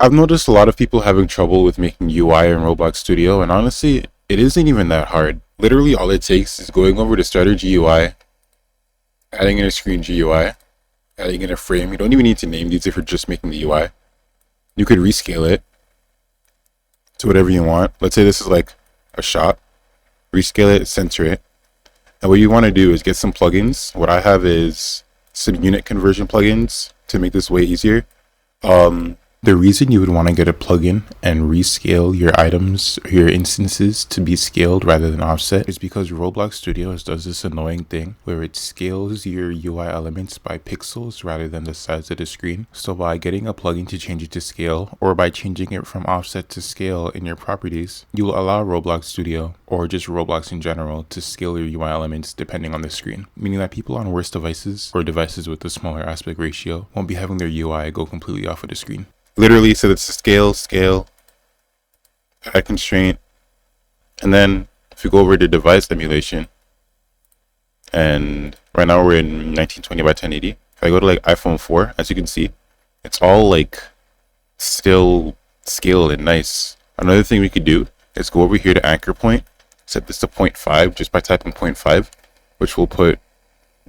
I've noticed a lot of people having trouble with making UI in Roblox Studio, and honestly, it isn't even that hard. Literally, all it takes is going over to Starter GUI, adding in a screen GUI, adding in a frame. You don't even need to name these if you're just making the UI. You could rescale it to whatever you want. Let's say this is like a shop. Rescale it, center it. And what you want to do is get some plugins. What I have is some unit conversion plugins to make this way easier. The reason you would want to get a plugin and rescale your items or your instances to be scaled rather than offset is because Roblox Studios does this annoying thing where it scales your UI elements by pixels rather than the size of the screen. So by getting a plugin to change it to scale, or by changing it from offset to scale in your properties, you will allow Roblox Studio, or just Roblox in general, to scale your UI elements depending on the screen, meaning that people on worse devices or devices with a smaller aspect ratio won't be having their UI go completely off of the screen. Literally, so it's scale, add constraint, and then if you go over to device emulation, and right now we're in 1920 by 1080. If I go to like iPhone 4, as you can see, it's all like still scaled and nice. Another thing we could do is go over here to anchor point, set this to 0.5 just by typing 0.5, which will put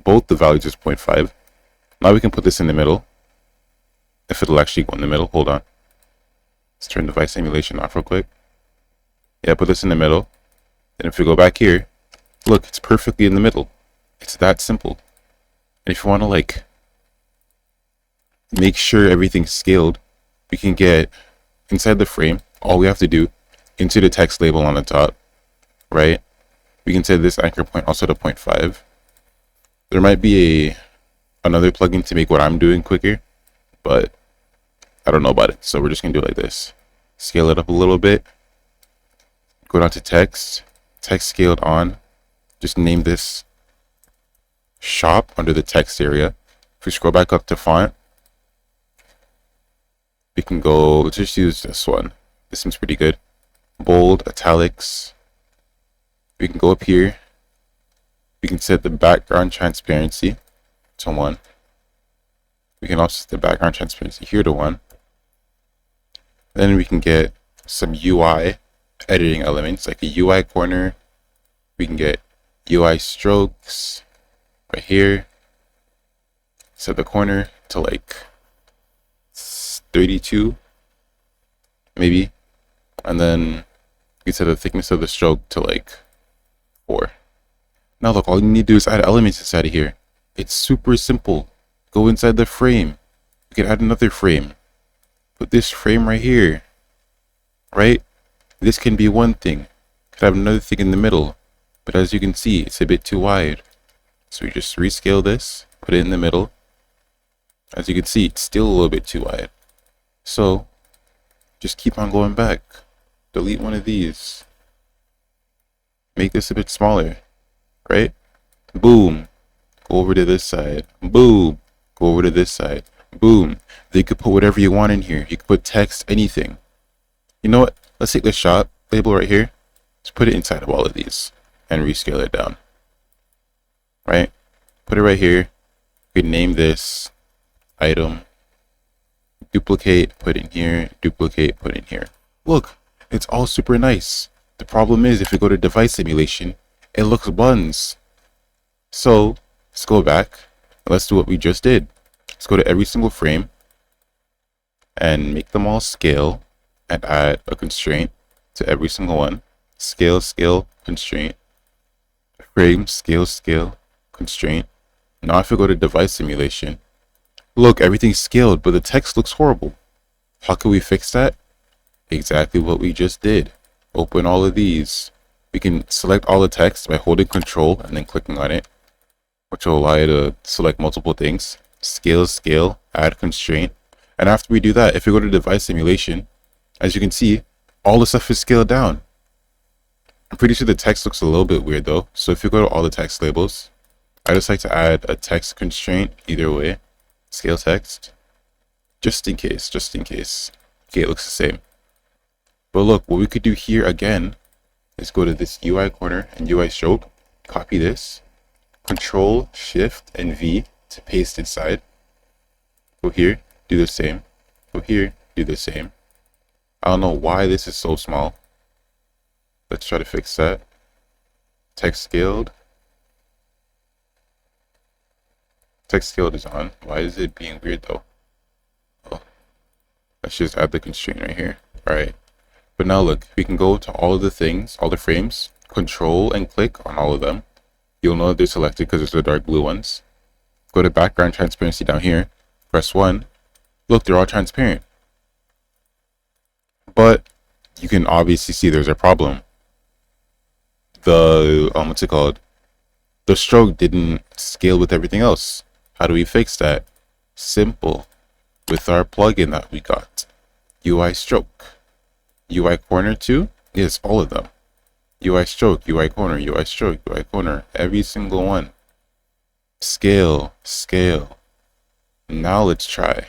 both the values as 0.5. Now we can put this in the middle. If it'll actually go in the middle, hold on. Let's turn device emulation off real quick. Yeah, put this in the middle. Then if we go back here, look, it's perfectly in the middle. It's that simple. And if you want to like make sure everything's scaled, we can get inside the frame. All we have to do into the text label on the top, right? We can set this anchor point also to 0.5. There might be another plugin to make what I'm doing quicker, but I don't know about it. So we're just gonna do it like this. Scale it up a little bit. Go down to text. Text scaled on. Just name this shop under the text area. If we scroll back up to font, we can go, let's just use this one. This seems pretty good. Bold, italics. We can go up here. We can set the background transparency to 1. We can also set the background transparency here to 1. Then we can get some UI editing elements like a UI corner. We can get UI strokes right here. Set the corner to like 32 maybe. And then we set the thickness of the stroke to like 4. Now look, all you need to do is add elements inside of here. It's super simple. Go inside the frame. You can add another frame. Put this frame right here. Right? This can be one thing. Could have another thing in the middle. But as you can see, it's a bit too wide. So we just rescale this, put it in the middle. As you can see, it's still a little bit too wide. So just keep on going back. Delete one of these. Make this a bit smaller. Right? Boom. Go over to this side. Boom. Go over to this side. Boom. Then you could put whatever you want in here. You could put text, anything. You know what? Let's take the shop label right here. Let's put it inside of all of these and rescale it down. Right? Put it right here. We can name this item. Duplicate, put in here. Duplicate, put in here. Look, it's all super nice. The problem is if you go to device simulation, it looks buns. So let's go back. Let's do what we just did. Let's go to every single frame and make them all scale and add a constraint to every single one. Scale, scale, constraint. Frame, scale, scale, constraint. Now if we go to device simulation, look, everything's scaled, but the text looks horrible. How can we fix that? Exactly what we just did. Open all of these. We can select all the text by holding Control and then clicking on it, which will allow you to select multiple things. Scale, scale, add constraint. And after we do that, if we go to device simulation, as you can see, all the stuff is scaled down. I'm pretty sure the text looks a little bit weird though. So if you go to all the text labels, I just like to add a text constraint either way. Scale text. Just in case, just in case. Okay, it looks the same. But look, what we could do here again is go to this UI corner and UI stroke, copy this, Control, Shift, and V to paste inside. Go here, do the same. Go here, do the same. I don't know why this is so small. Let's try to fix that. Text scaled. Text scaled is on. Why is it being weird though? Oh, let's just add the constraint right here. All right. But now look, we can go to all of the things, all the frames, control and click on all of them. You'll know that they're selected because it's the dark blue ones. Go to background transparency down here. Press 1. Look, they're all transparent. But you can obviously see there's a problem. The, what's it called? The stroke didn't scale with everything else. How do we fix that? Simple. With our plugin that we got. UI stroke. UI corner too? Yes, all of them. UI stroke, UI corner, UI stroke, UI corner. Every single one. Scale, scale. Now let's try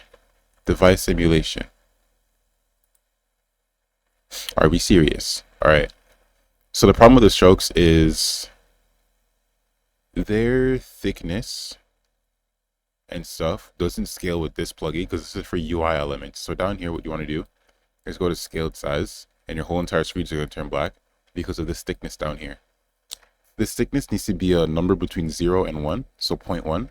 device simulation. Are we serious? All right. So the problem with the strokes is their thickness and stuff doesn't scale with this plugin because this is for UI elements. So down here, what you want to do is go to scaled size, and your whole entire screen is going to turn black because of this thickness down here. This thickness needs to be a number between 0 and 1, so 0.1,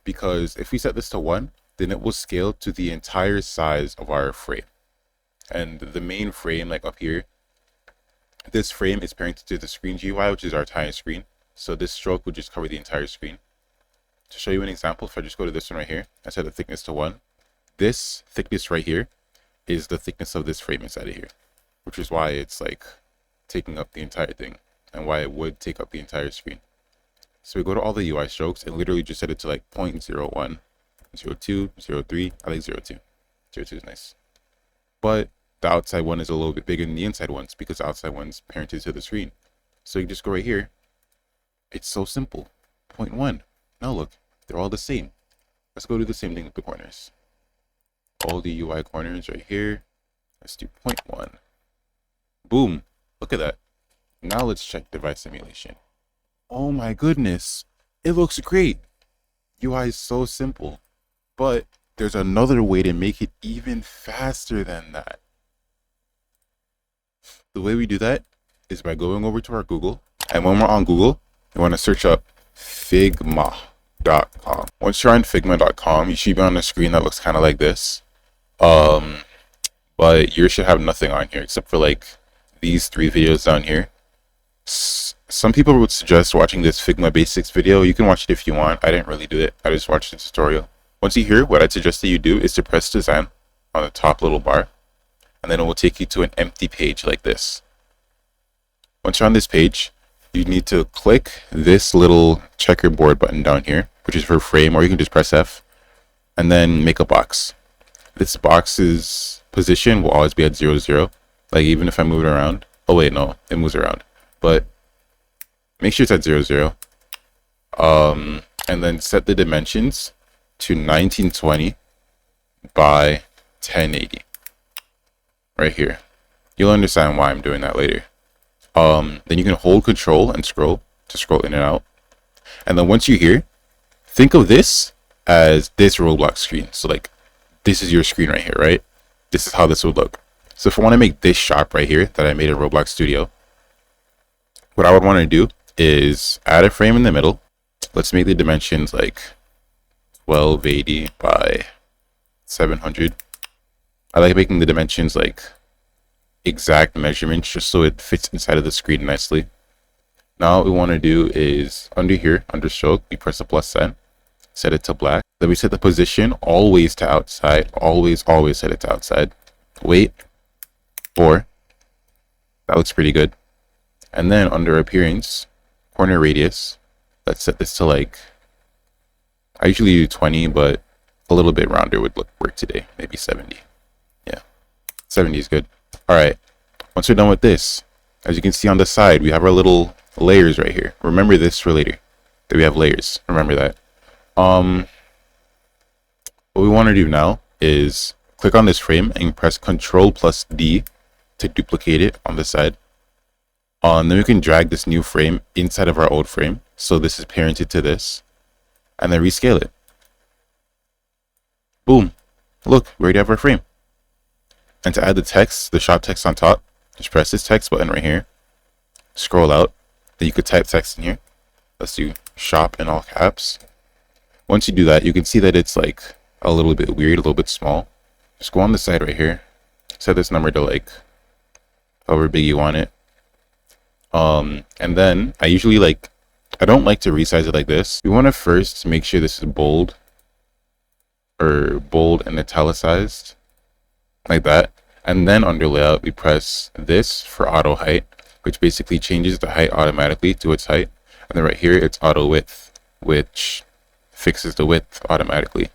because if we set this to 1, then it will scale to the entire size of our frame. And the main frame, like up here, this frame is parented to the screen GUI, which is our entire screen. So this stroke would just cover the entire screen. To show you an example, if I just go to this one right here, I set the thickness to 1. This thickness right here is the thickness of this frame inside of here, which is why it's like taking up the entire thing and why it would take up the entire screen. So we go to all the UI strokes and literally just set it to like 0.01, 02, 03. I like 02. 02 is nice. But the outside one is a little bit bigger than the inside ones because the outside one's parented to the screen. So you just go right here. It's so simple. 0.1. Now look, they're all the same. Let's go do the same thing with the corners. All the UI corners right here. Let's do 0.1. Boom. Look at that. Now let's check device simulation. Oh my goodness. It looks great. UI is so simple. But there's another way to make it even faster than that. The way we do that is by going over to our Google. And when we're on Google, you want to search up Figma.com. Once you're on Figma.com, you should be on a screen that looks kind of like this. But yours should have nothing on here except for like these 3 videos down here. Some people would suggest watching this Figma basics video. You can watch it if you want. I didn't really do it. I just watched the tutorial. Once you're here, what I'd suggest that you do is to press design on the top little bar, and then it will take you to an empty page like this. Once you're on this page, you need to click this little checkerboard button down here, which is for frame, or you can just press F, and then make a box. This box's position will always be at 0, 0. Like even if I move it around. Oh wait, no, it moves around. But make sure it's at 0, 0. And then set the dimensions to 1920 by 1080. Right here. You'll understand why I'm doing that later. Then you can hold control and scroll to scroll in and out. And then once you're here, think of this as this Roblox screen. So like this is your screen right here, right? This is how this would look. So if I want to make this shop right here that I made in Roblox Studio, what I would want to do is add a frame in the middle. Let's make the dimensions like 1280 by 700. I like making the dimensions like exact measurements just so it fits inside of the screen nicely. Now what we want to do is under here, under stroke, we press the plus sign, set it to black. Then we set the position always to outside, always set it to outside. Wait, 4. That looks pretty good. And then under appearance, corner radius, let's set this to like, I usually do 20, but a little bit rounder would work today, maybe 70. Yeah, 70 is good. All right, once we're done with this, as you can see on the side, we have our little layers right here. Remember this for later, that we have layers. Remember that. What we want to do now is click on this frame and press Control plus D to duplicate it on the side. Then we can drag this new frame inside of our old frame. So this is parented to this. And then rescale it. Boom. Look, we already have our frame. And to add the text, the shop text on top, just press this text button right here, scroll out, then you could type text in here. Let's do shop in all caps. Once you do that, you can see that it's like a little bit weird, a little bit small. Just go on the side right here, set this number to like however big you want it. And then I don't like to resize it like this. We want to first make sure this is bold and italicized like that. And then under layout, we press this for auto height, which basically changes the height automatically to its height. And then right here, it's auto width, which fixes the width automatically.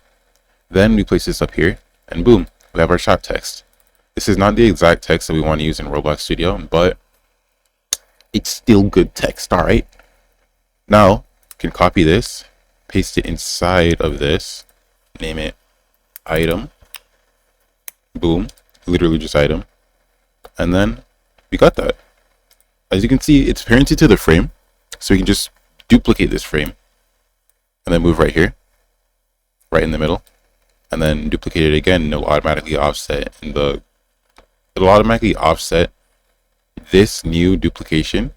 Then we place this up here and boom, we have our shop text. This is not the exact text that we want to use in Roblox Studio, but it's still good text, all right? Now, you can copy this, paste it inside of this, name it item, boom, literally just item, and then we got that. As you can see, it's parented to the frame, so we can just duplicate this frame, and then move right here, right in the middle, and then duplicate it again, and it'll automatically offset, and it'll automatically offset this new duplication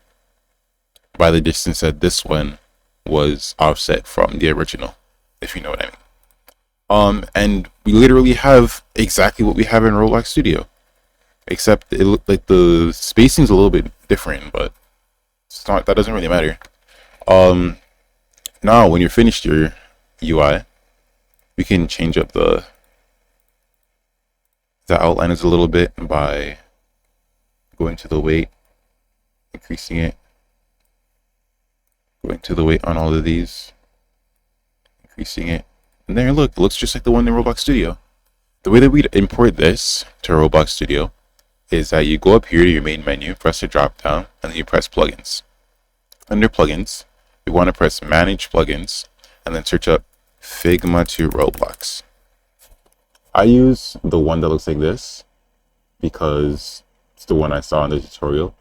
by the distance that this one was offset from the original, if you know what I mean. And we literally have exactly what we have in Roblox Studio, except like the spacing's a little bit different, but it's not, that doesn't really matter. Now when you're finished your UI, we can change up the outline a little bit by going to the weight, increasing it, going to the weight on all of these, increasing it, and there, look, it looks just like the one in Roblox Studio. The way that we'd import this to Roblox Studio is that you go up here to your main menu, press the drop down, and then you press plugins. Under plugins, you want to press manage plugins, and then search up Figma to Roblox. I use the one that looks like this because it's the one I saw in the tutorial,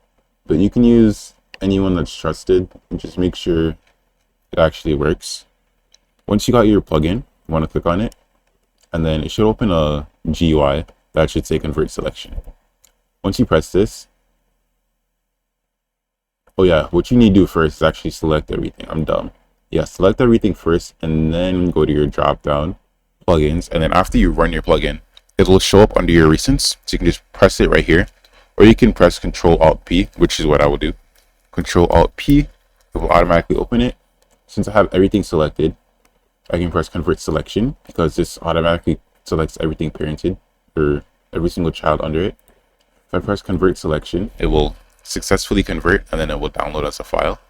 but you can use anyone that's trusted and just make sure it actually works. Once you got your plugin, you want to click on it, and then it should open a GUI that should say convert selection. Once you press this, oh yeah, what you need to do first is actually select everything. I'm dumb. Yeah, select everything first and then go to your drop down plugins, and then after you run your plugin, it'll show up under your recents, so you can just press it right here, or you can press Control Alt P, which is what I will do. Control Alt P, it will automatically open it. Since I have everything selected, I can press convert selection because this automatically selects everything parented, or every single child under it. If I press convert selection, it will successfully convert, and then it will download as a file.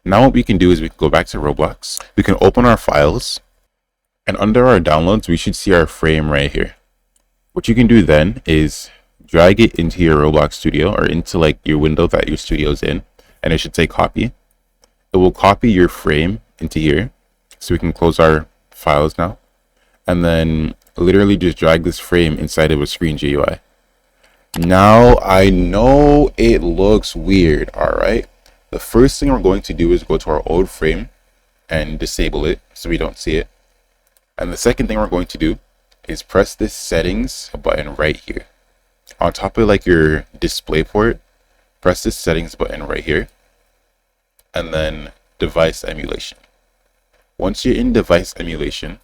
Now what we can do is we can go back to Roblox. We can open our files, and under our downloads, we should see our frame right here. What you can do then is drag it into your Roblox Studio, or into like your window that your studio's in, and it should say copy. It will copy your frame into here, so we can close our files now, and then literally just drag this frame inside of a screen GUI. Now I know it looks weird, alright? The first thing we're going to do is go to our old frame and disable it so we don't see it. And the second thing we're going to do is press this settings button right here. On top of like your display port, press this settings button right here, and then device emulation. Once you're in device emulation,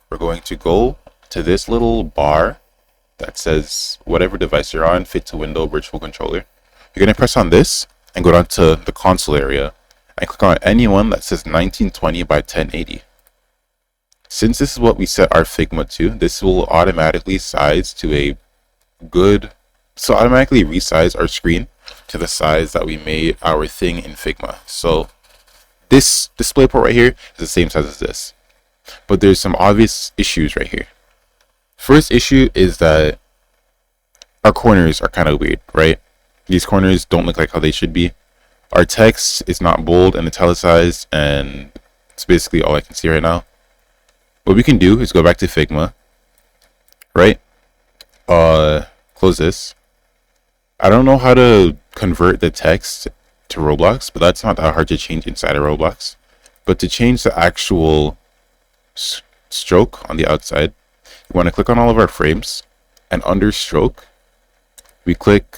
we're going to go to this little bar that says whatever device you're on, fit to window, virtual controller. You're going to press on this and go down to the console area and click on any one that says 1920 by 1080. Since this is what we set our Figma to, this will automatically size to a good, so automatically resize our screen to the size that we made our thing in Figma. So this display port right here is the same size as this, but there's some obvious issues right here. First issue is that our corners are kind of weird, right? These corners don't look like how they should be. Our text is not bold and italicized, and it's basically all I can see right now. What we can do is go back to Figma, right? Close this. I don't know how to convert the text to Roblox, but that's not that hard to change inside of Roblox. But to change the actual stroke on the outside, you want to click on all of our frames, and under stroke, we click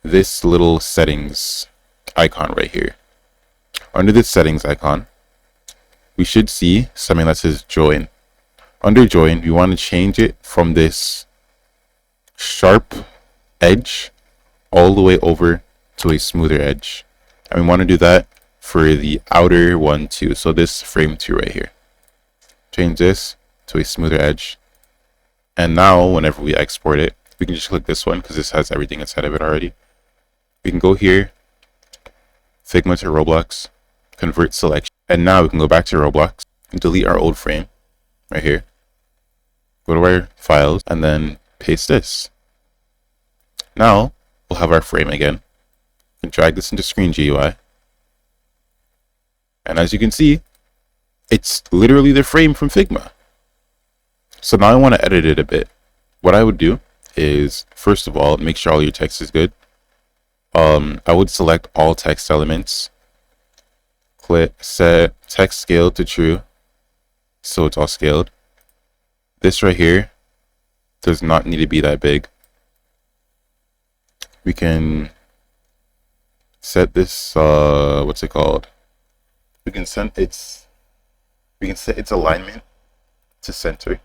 this little settings icon right here. Under this settings icon, we should see something that says join. Under join, we want to change it from this sharp edge all the way over to a smoother edge. And we want to do that for the outer one too. So this frame 2 right here. Change this to a smoother edge. And now whenever we export it, we can just click this one because this has everything inside of it already. We can go here, Figma to Roblox, convert selection. And now we can go back to Roblox and delete our old frame right here. Go to our files and then paste this. Now we'll have our frame again. And drag this into Screen GUI. And as you can see, it's literally the frame from Figma. So now I want to edit it a bit. What I would do is, first of all, make sure all your text is good. I would select all text elements. Click set text scale to true, so it's all scaled. This right here does not need to be that big. We can set this what's it called? We can set its alignment to center,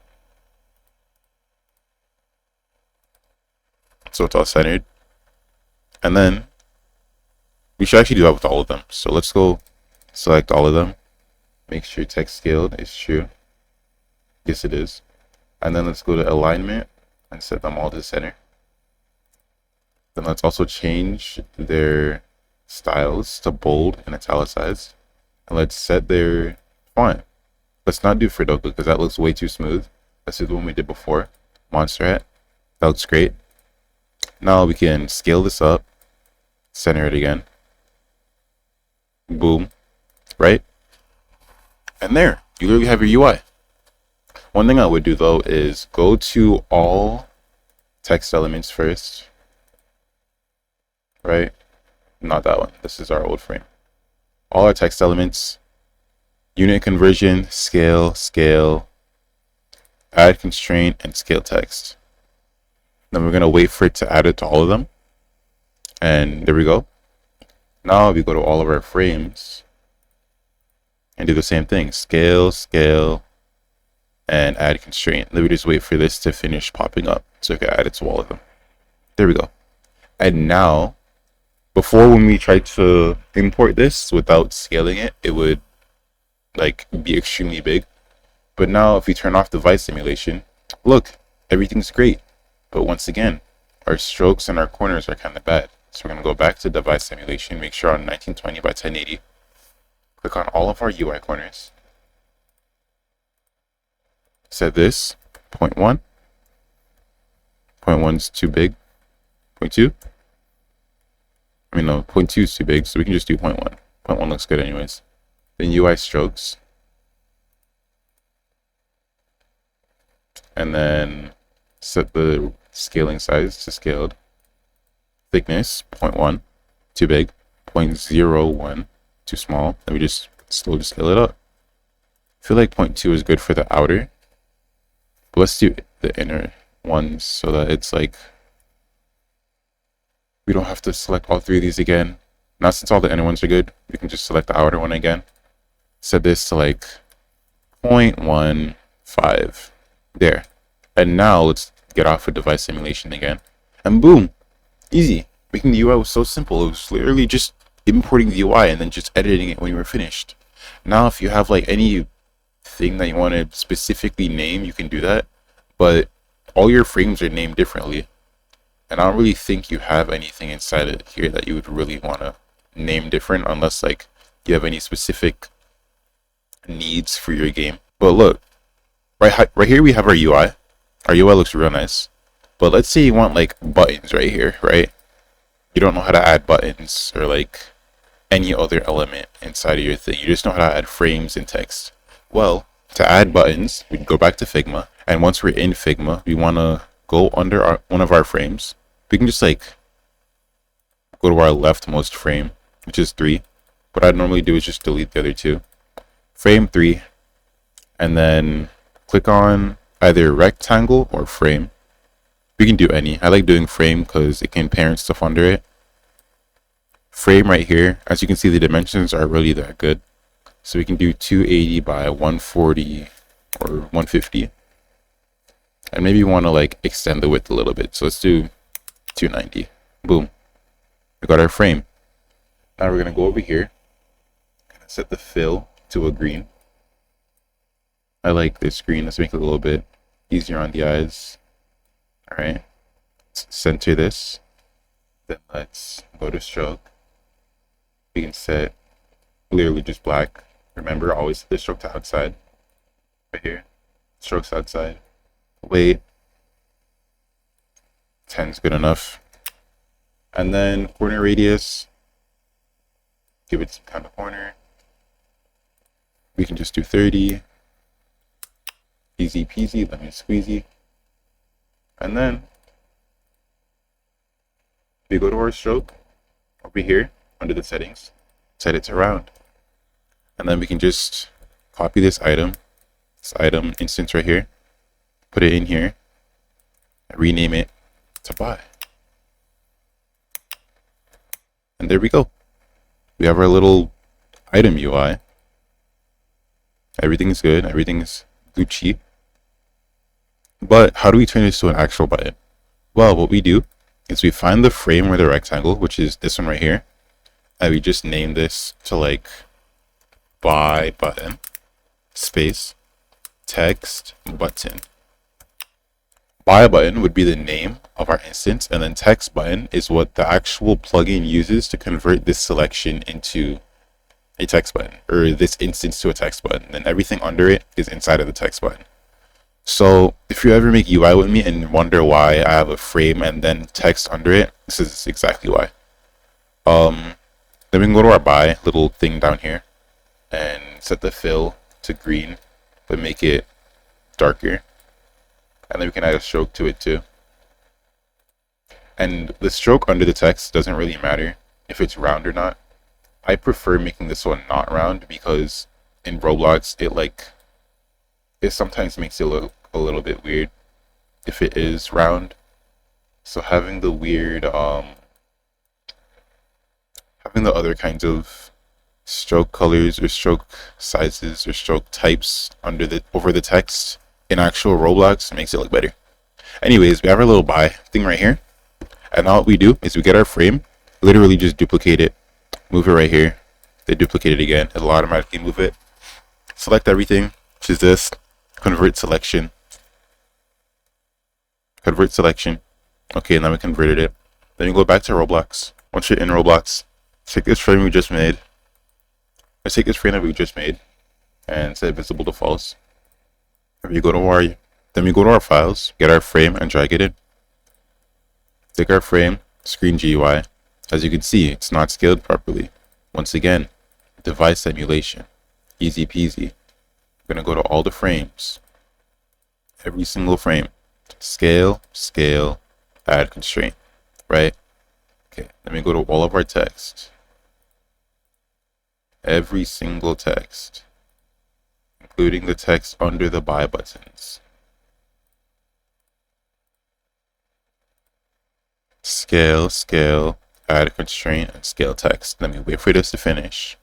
so it's all centered. And then we should actually do that with all of them. So let's go select all of them. Make sure text scaled is true. Yes, it is. And then let's go to alignment and set them all to center. Then let's also change their styles to bold and italicized. And let's set their font. Let's not do Fredoka because that looks way too smooth. Let's do the one we did before. Monster Hat. That looks great. Now we can scale this up. Center it again. Boom. Right? And there. You literally have your UI. One thing I would do though is go to all text elements first. Right? Not that one. This is our old frame. All our text elements. Unit conversion, scale, scale, add constraint, and scale text. Then we're going to wait for it to add it to all of them. And there we go. Now we go to all of our frames and do the same thing. Scale, scale, and add constraint. Then we just wait for this to finish popping up so we can add it to all of them. There we go. And now, before when we tried to import this without scaling it, it would like be extremely big. But now if we turn off device simulation, look, everything's great. But once again, our strokes and our corners are kind of bad. So we're going to go back to device simulation, make sure on 1920 by 1080. Click on all of our UI corners. Set this 0.1. 0.1 is too big. 0.2. I mean, no, 0.2 is too big, so we can just do 0.1. 0.1 looks good anyways. Then UI strokes. And then set the scaling size to scaled. Thickness 0.1, too big. 0.01, too small. Then we just slowly scale it up. I feel like 0.2 is good for the outer. But let's do the inner ones so that it's like we don't have to select all three of these again. Now since all the inner ones are good, we can just select the outer one again. Set this to like 0.15. There. And now let's get off of device simulation again. And boom! Easy. Making the UI was so simple. It was literally just importing the UI and then just editing it when you were finished. Now if you have like any thing that you want to specifically name, you can do that. But all your frames are named differently. And I don't really think you have anything inside of here that you would really want to name different unless like you have any specific needs for your game. But look, right here we have our UI. Our UI looks real nice. But let's say you want like buttons right here, right? You don't know how to add buttons or like any other element inside of your thing. You just know how to add frames and text. Well, to add buttons, we can go back to Figma. And once we're in Figma, we want to go under one of our frames. We can just like go to our leftmost frame, which is 3. What I'd normally do is just delete the other 2. Frame 3. And then click on either rectangle or frame. We can do any. I like doing frame because it can parent stuff under it. Frame right here, as you can see, the dimensions are really that good. So we can do 280 by 140 or 150. And maybe we want to like extend the width a little bit. So let's do 290. Boom. We got our frame. Now we're going to go over here and set the fill to a green. I like this green. Let's make it a little bit easier on the eyes. All right. Let's center this. Then let's go to stroke. We can set literally just black. Remember, always set the stroke to outside. Right here. Strokes outside. Weight. 10 is good enough. And then corner radius. Give it some kind of corner. We can just do 30. Easy peasy, lemon squeezy. And then we go to our stroke over here under the settings, set it to round. And then we can just copy this item instance right here, put it in here, and rename it to buy. And there we go. We have our little item UI. Everything's good. Everything's Gucci. But how do we turn this to an actual button? Well, what we do is we find the frame or the rectangle, which is this one right here. And we just name this to like buy button space text button. Buy button would be the name of our instance, and then text button is what the actual plugin uses to convert this selection into a text button, or this instance to a text button. Then everything under it is inside of the text button. So if you ever make UI with me and wonder why I have a frame and then text under it, this is exactly why. Then we can go to our buy little thing down here and set the fill to green, but make it darker. And then we can add a stroke to it too. And the stroke under the text doesn't really matter if it's round or not. I prefer making this one not round because in Roblox it sometimes makes it look a little bit weird if it is round. So having the weird having the other kinds of stroke colors or stroke sizes or stroke types over the text in actual Roblox makes it look better. Anyways, we have our little buy thing right here. And now what we do is we get our frame, literally just duplicate it, move it right here, then duplicate it again. It'll automatically move it. Select everything, which is this, convert selection. Convert selection. Okay, now we converted it. Then you go back to Roblox. Once you're in Roblox, take this frame we just made. Let's take this frame that we just made and set visible to false. Then we go to our files, get our frame and drag it in. Take our frame, screen GUI. As you can see, it's not scaled properly. Once again, device emulation. Easy peasy. We're gonna go to all the frames. Every single frame. Scale, scale, add constraint. Right? Okay, let me go to all of our text. Every single text, including the text under the buy buttons. Scale, scale, add constraint, and scale text. Let me wait for this to finish.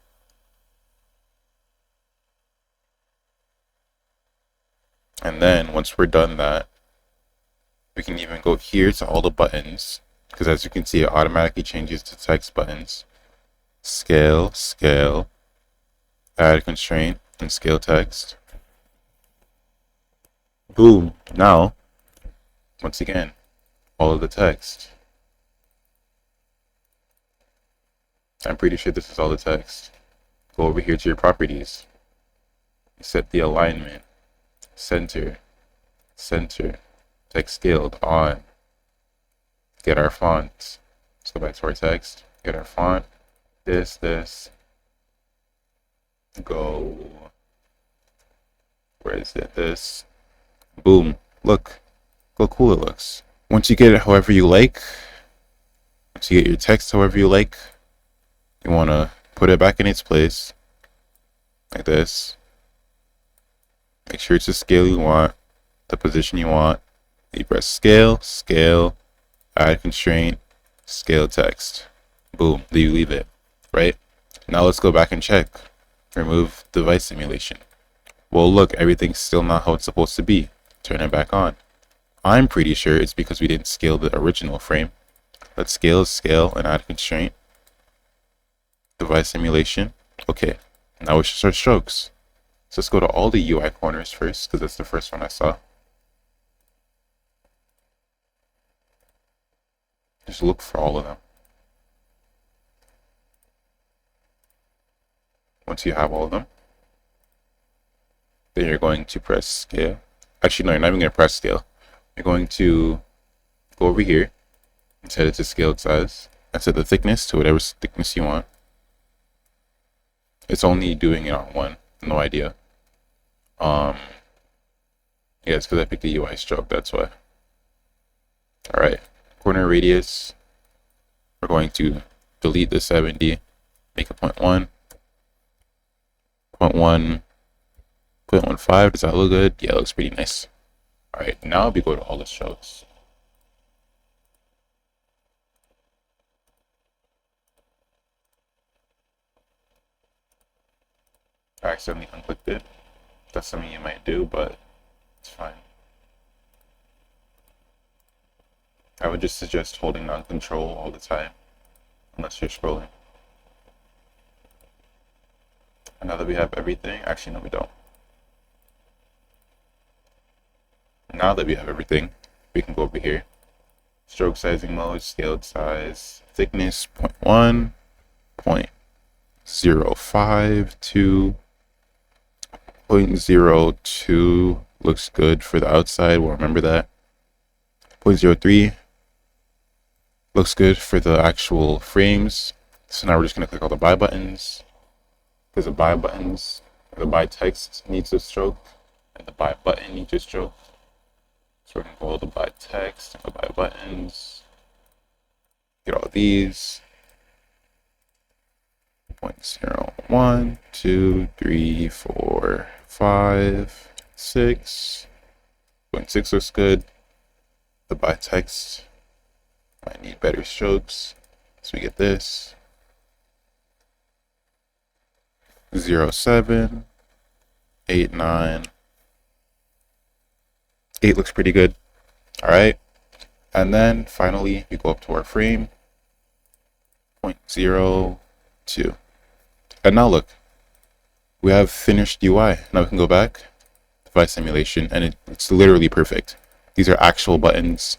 And then once we're done that, we can even go here to all the buttons, because as you can see, it automatically changes to text buttons. Scale, scale, add constraint, and scale text. Boom. Now, once again, all of the text. I'm pretty sure this is all the text. Go over here to your properties. Set the alignment, center, center, text scaled on. Get our font. Let's go back to our text. Get our font. This. Go. Where is it? This. Boom. Look how cool it looks. Once you get it however you like, once you get your text however you like, you want to put it back in its place like this. Make sure it's the scale you want, the position you want, You press scale, scale, add constraint, scale text. Boom, there you leave it, right? Now let's go back and check. Remove device simulation. Well, look, everything's still not how it's supposed to be. Turn it back on. I'm pretty sure it's because we didn't scale the original frame. Let's scale, and add constraint. Device simulation. Okay, now we should start strokes. So let's go to all the UI corners first, because that's the first one I saw. Just look for all of them. Once you have all of them, then you're going to press scale. Actually, no, you're not even going to press scale. You're going to go over here and set it to scaled size and set the thickness to whatever thickness you want. It's only doing it on one, no idea. Yeah, it's because I picked the UI stroke, that's why. Alright, corner radius. We're going to delete the 70, make a 0.1, 0.1, 0.15. Does that look good? Yeah, it looks pretty nice. Alright, now we go to all the strokes. I accidentally unclicked it. That's something you might do, but it's fine. I would just suggest holding on control all the time, unless you're scrolling. And now that we have everything, actually no we don't. Now that we have everything, we can go over here. Stroke sizing mode, scaled size, thickness 0.1, 0.05 to 0.02 looks good for the outside. We'll remember that. 0.03 looks good for the actual frames. So now we're just going to click all the buy buttons, because the buy buttons, the buy text needs a stroke and the buy button needs a stroke. So we're going to go all the buy text and the buy buttons. Get all these. 0.01, 2, 3, 4, 5, 6. 0.6 looks good. The buy text might need better strokes. So we get this. 0.7, 8.9. 8 looks pretty good. Alright. And then finally we go up to our frame. 0.02. And now look, we have finished UI. Now we can go back, device simulation, and it's literally perfect. These are actual buttons.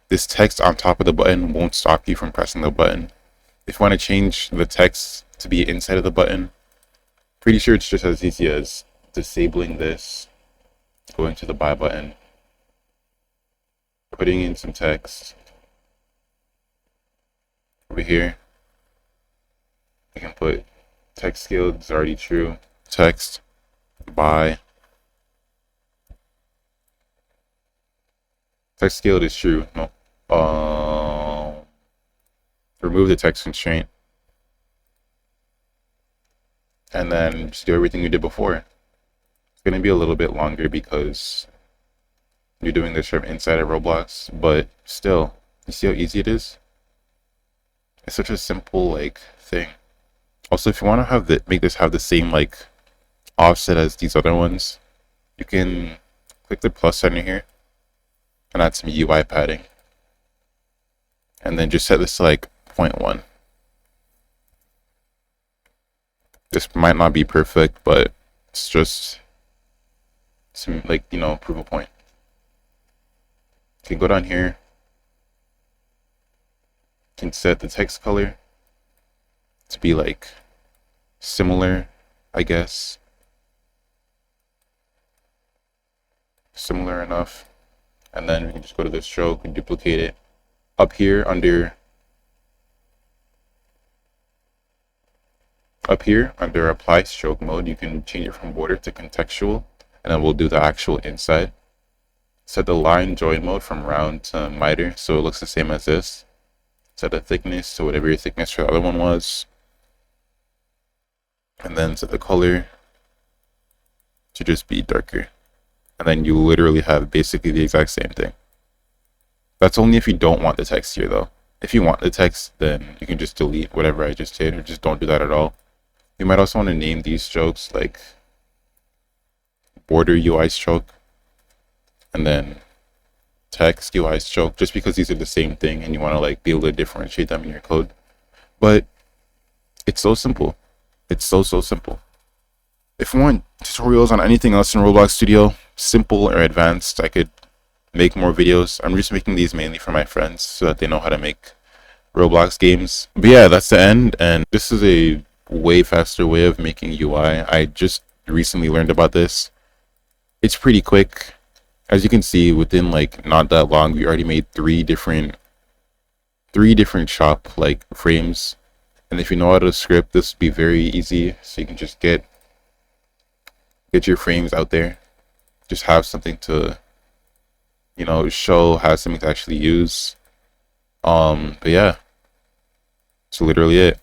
This text on top of the button won't stop you from pressing the button. If you want to change the text to be inside of the button, pretty sure it's just as easy as disabling this, going to the buy button, putting in some text over here. You can put text scaled is already true. Text buy. Text scaled is true. No. Remove the text constraint. And then just do everything you did before. It's gonna be a little bit longer because you're doing this from inside of Roblox, but still, you see how easy it is? It's such a simple like thing. Also, if you want to have make this have the same like offset as these other ones, you can click the plus sign here and add some UI padding, and then just set this to like 0.1. This might not be perfect, but it's just some like, you know, prove a point. You can go down here, you can set the text color to be like similar, I guess. Similar enough. And then we can just go to the stroke and duplicate it. Up here under apply stroke mode, you can change it from border to contextual, and then we'll do the actual inside. Set the line join mode from round to miter so it looks the same as this. Set the thickness to whatever your thickness for the other one was. And then set the color to just be darker. And then you literally have basically the exact same thing. That's only if you don't want the text here though. If you want the text, then you can just delete whatever I just did, or just don't do that at all. You might also want to name these strokes like border UI stroke and then text UI stroke, just because these are the same thing and you want to like be able to differentiate them in your code. But it's so simple. It's so simple. If you want tutorials on anything else in Roblox Studio, simple or advanced, I could make more videos. I'm just making these mainly for my friends so that they know how to make Roblox games. But yeah, that's the end, and this is a way faster way of making UI. I just recently learned about this. It's pretty quick. As you can see, within like not that long, we already made three different shop like frames. And if you know how to script, this would be very easy. So you can just get your frames out there. Just have something to, show, have something to actually use. But yeah, that's literally it.